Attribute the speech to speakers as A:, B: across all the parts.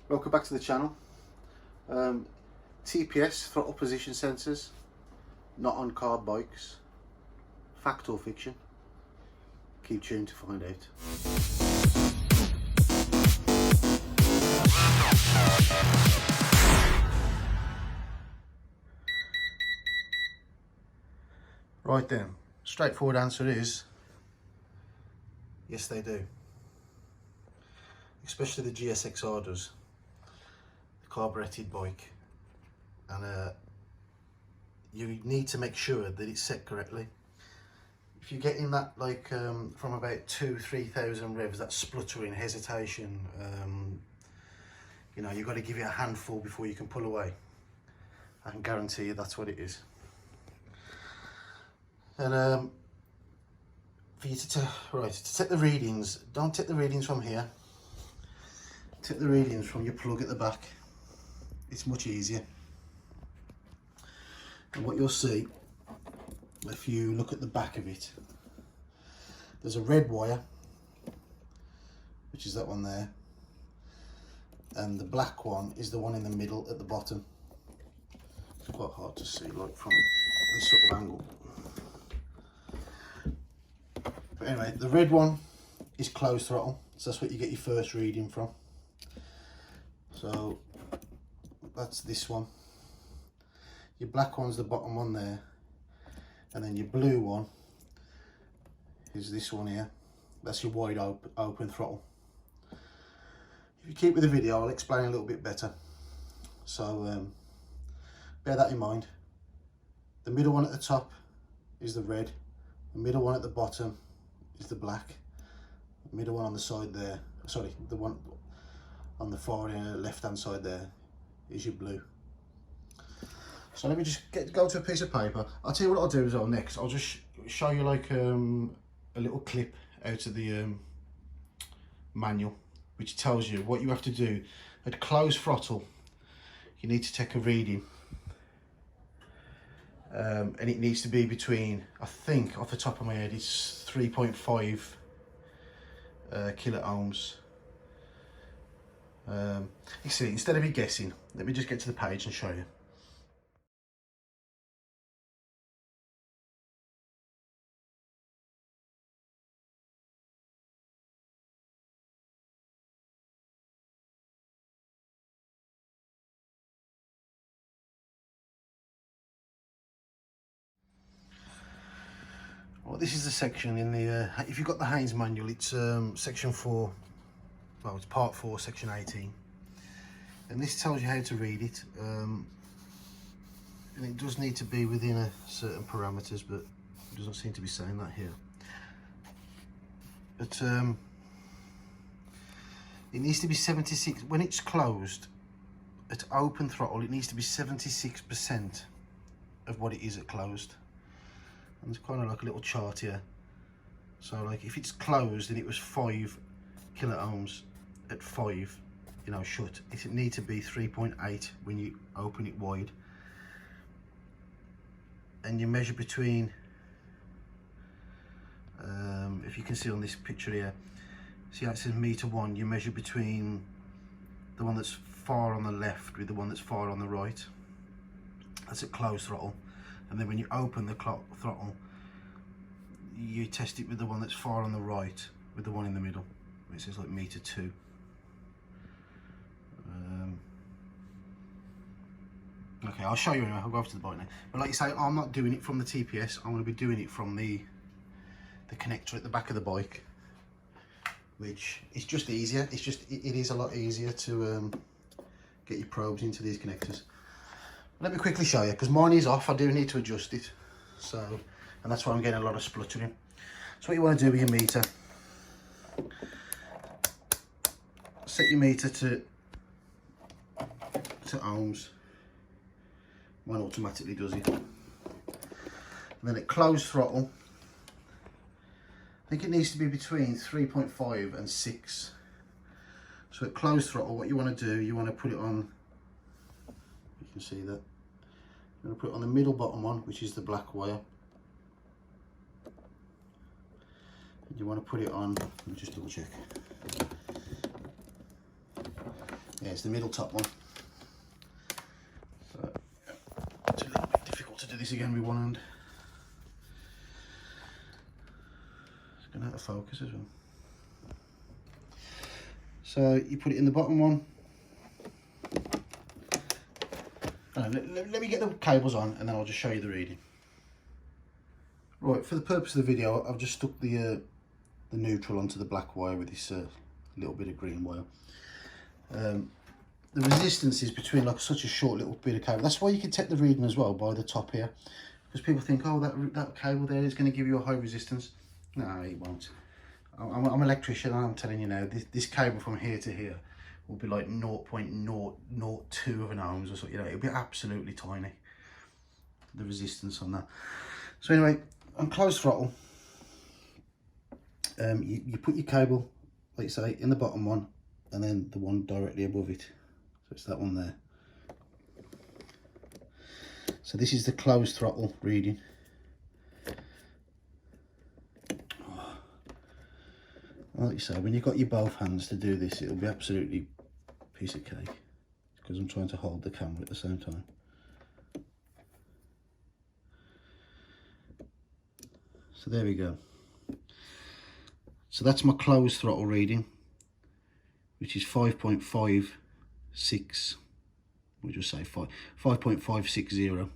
A: Welcome back to the channel. TPS, throttle position sensors, not on carb bikes. Fact or fiction? Keep tuned to find out. Right then, straightforward answer is yes, they do. Especially the Gsxr does, the carburetted bike, and you need to make sure that it's set correctly. If you're getting that from about 2,000-3,000 revs, that spluttering, hesitation, you know, you've got to give it a handful before you can pull away. I can guarantee you that's what it is. And for you to take the readings, don't take the readings from here. Take the readings from your plug at the back. It's much easier. And what you'll see, if you look at the back of it, there's a red wire, which is that one there, and the black one is the one in the middle at the bottom. It's quite hard to see, like from this sort of angle. But anyway, the red one is closed throttle, so that's what you get your first reading from. So that's this one. Your black one's the bottom one there, and then your blue one is this one here. That's your wide open throttle. If you keep with the video, I'll explain a little bit better. So bear that in mind. The middle one at the top is the red. The middle one at the bottom is the black. The middle one on the side there, sorry, the one on the far left hand side there is your blue. So let me just go to a piece of paper. I'll tell you what I'll do as well next. I'll just show you like a little clip out of the manual, which tells you what you have to do at closed throttle. You need to take a reading, and it needs to be between, I think off the top of my head, it's 3.5 kilo ohms. You see, instead of me guessing, let me just get to the page and show you. Well, this is the section in the, if you've got the Haynes manual, it's section 4, well, it's part 4, section 18. And this tells you how to read it. And it does need to be within a certain parameters, but it doesn't seem to be saying that here. But it needs to be 76, when it's closed, at open throttle, it needs to be 76% of what it is at closed. And it's kind of like a little chart here. So like if it's closed and it was 5 kilo ohms at 5, you know, shut, it needs to be 3.8 when you open it wide. And you measure between, if you can see on this picture here, see how it says meter 1, you measure between the one that's far on the left with the one that's far on the right. That's at closed throttle. And then when you open the throttle, you test it with the one that's far on the right with the one in the middle. It says like meter 2. Okay, I'll show you anyway. I'll go over to the bike now. But like you say, I'm not doing it from the TPS. I'm going to be doing it from the connector at the back of the bike, which is just easier. It's just, it is a lot easier to get your probes into these connectors. Let me quickly show you, because mine is off. I do need to adjust it. So, and that's why I'm getting a lot of spluttering. So what you want to do with your meter, set your meter to ohms. Mine automatically does it. And then at closed throttle, I think it needs to be between 3.5 and 6. So at closed throttle, what you want to do, you want to put it on, you can see that, I'm going to put it on the middle bottom one, which is the black wire. And you want to put it on, let me just double check. Yeah, it's the middle top one. So it's a little bit difficult to do this again with one hand. It's going to have to focus as well. So you put it in the bottom one. Let me get the cables on and then I'll just show you the reading. Right, for the purpose of the video, I've just stuck the neutral onto the black wire with this little bit of green wire. The resistance is between like such a short little bit of cable. That's why you can take the reading as well by the top here, because people think, oh, that cable there is going to give you a high resistance. No, it won't. I'm an electrician and I'm telling you now, this cable from here to here will be like 0.002 of an ohms or something. You know, it'll be absolutely tiny, the resistance on that. So anyway, on closed throttle, you put your cable, like you say, in the bottom one, and then the one directly above it. So it's that one there. So this is the closed throttle reading. Like you say, when you've got your both hands to do this, it'll be absolutely a piece of cake, because I'm trying to hold the camera at the same time. So there we go. So that's my closed throttle reading, which is 5.56, we'll just say 5.560.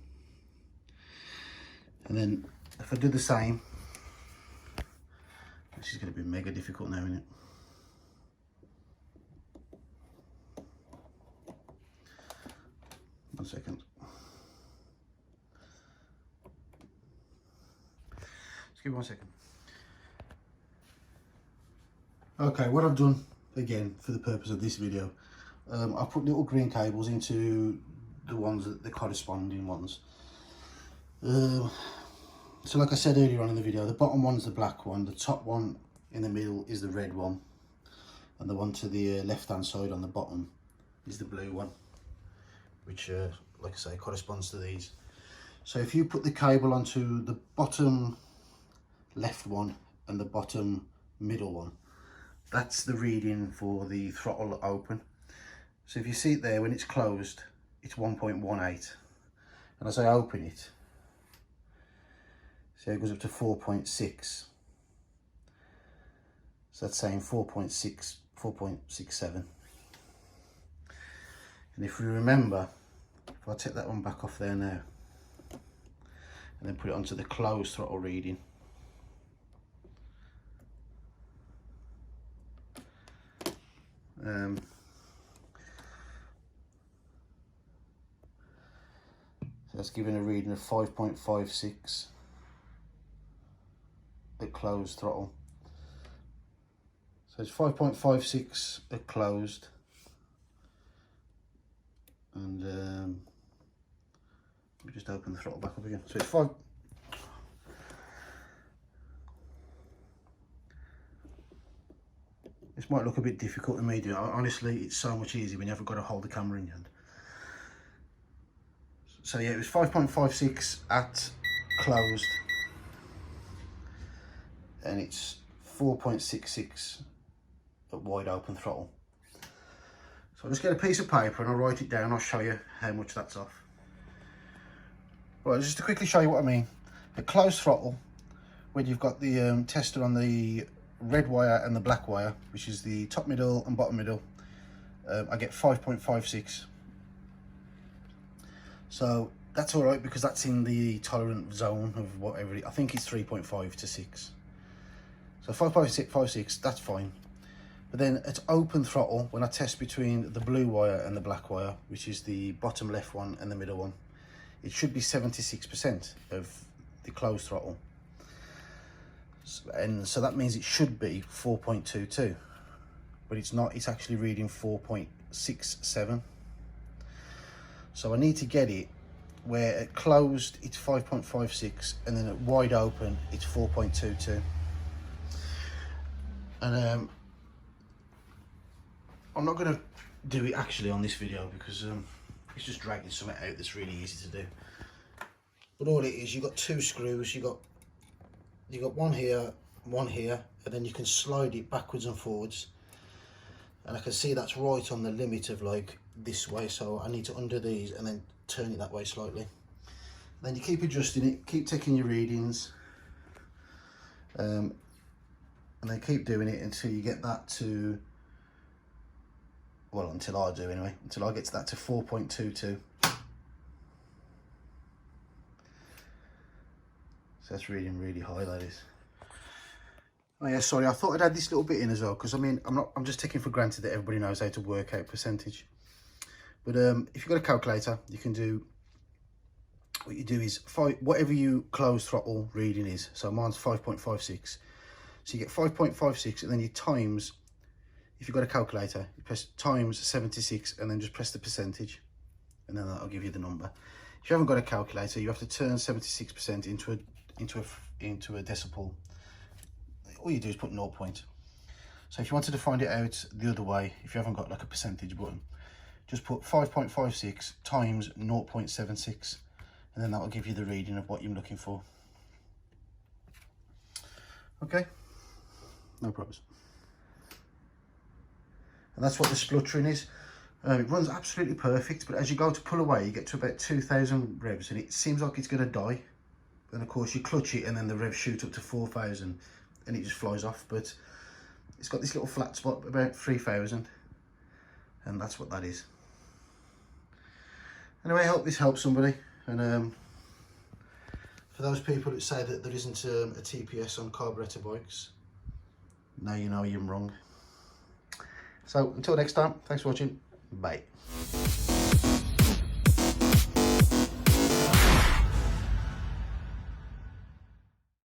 A: And then if I do the same, this is going to be mega difficult now, isn't it? One second. Just give me 1 second. Okay, what I've done, again, for the purpose of this video, I've put little green cables into the ones that the corresponding ones. So like I said earlier on in the video, the bottom one's the black one, the top one in the middle is the red one, and the one to the left hand side on the bottom is the blue one, which like I say, corresponds to these. So if you put the cable onto the bottom left one and the bottom middle one, that's the reading for the throttle open. So if you see it there, when it's closed, it's 1.18, and as I open it, so it goes up to 4.6. So that's saying 4.6, 4.67. And if we remember, if I take that one back off there now, and then put it onto the closed throttle reading, so that's giving a reading of 5.56 at closed throttle. So it's 5.56 at closed, and let me just open the throttle back up again. So it's 5. This might look a bit difficult to me, do. Honestly, it's so much easier when you haven't got to hold the camera in your hand. So yeah, it was 5.56 at closed, and it's 4.66 at wide open throttle. So I'll just get a piece of paper and I'll write it down. I'll show you how much that's off. Right, just to quickly show you what I mean. At closed throttle, when you've got the tester on the red wire and the black wire, which is the top middle and bottom middle, I get 5.56. So that's all right, because that's in the tolerant zone of whatever I think it's 3.5 to 6. So 5.56, that's fine. But then at open throttle, when I test between the blue wire and the black wire, which is the bottom left one and the middle one, it should be 76% of the closed throttle. And so that means it should be 4.22, but it's not. It's actually reading 4.67. So I need to get it where at closed it's 5.56, and then at wide open it's 4.22. And I'm not going to do it actually on this video, because it's just dragging something out that's really easy to do. But all it is, you've got two screws. You got one here, and then you can slide it backwards and forwards. and I can see that's right on the limit of like this way, so I need to undo these and then turn it that way slightly. Then you keep adjusting it, keep taking your readings, and then keep doing it until you get that to, well, until I do anyway, until I get to that to 4.22. So that's reading really high, that is. Oh yeah, sorry, I thought I'd add this little bit in as well, because I mean, I'm just taking for granted that everybody knows how to work out percentage. But if you've got a calculator, you can do, what you do is, whatever you closed throttle reading is, so mine's 5.56. So you get 5.56 and then you times, if you've got a calculator, you press times 76 and then just press the percentage, and then that'll give you the number. If you haven't got a calculator, you have to turn 76% into a decimal. All you do is put 0 point. So if you wanted to find it out the other way, if you haven't got like a percentage button, just put 5.56 times 0.76, and then that will give you the reading of what you're looking for. Okay, no problems. And that's what the spluttering is. It runs absolutely perfect, but as you go to pull away, you get to about 2,000 revs, and it seems like it's going to die. Then of course you clutch it, and then the revs shoot up to 4,000, and it just flies off. But it's got this little flat spot about 3,000, and that's what that is. Anyway, I hope this helps somebody. And for those people that say that there isn't a TPS on carburettor bikes, now you know you're wrong. So until next time, thanks for watching. Bye.